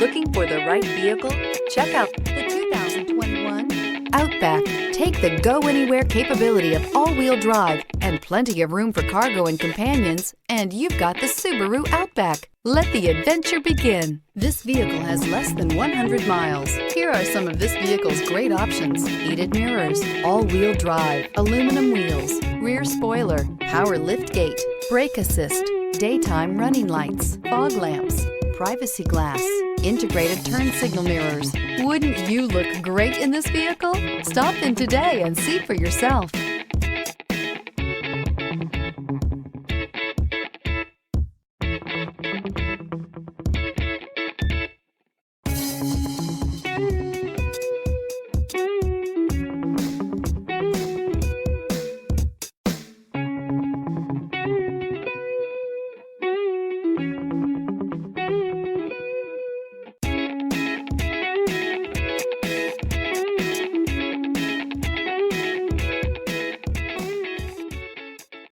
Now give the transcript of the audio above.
Looking for the right vehicle? Check out the 2021 Outback. Take the go-anywhere capability of all-wheel drive and plenty of room for cargo and companions, and you've got the Subaru Outback. Let the adventure begin. This vehicle has less than 100 miles. Here are some of this vehicle's great options: heated mirrors, all-wheel drive, aluminum wheels, rear spoiler, power liftgate, brake assist, daytime running lights, fog lamps, privacy glass, integrated turn signal mirrors. Wouldn't you look great in this vehicle? Stop in today and see for yourself.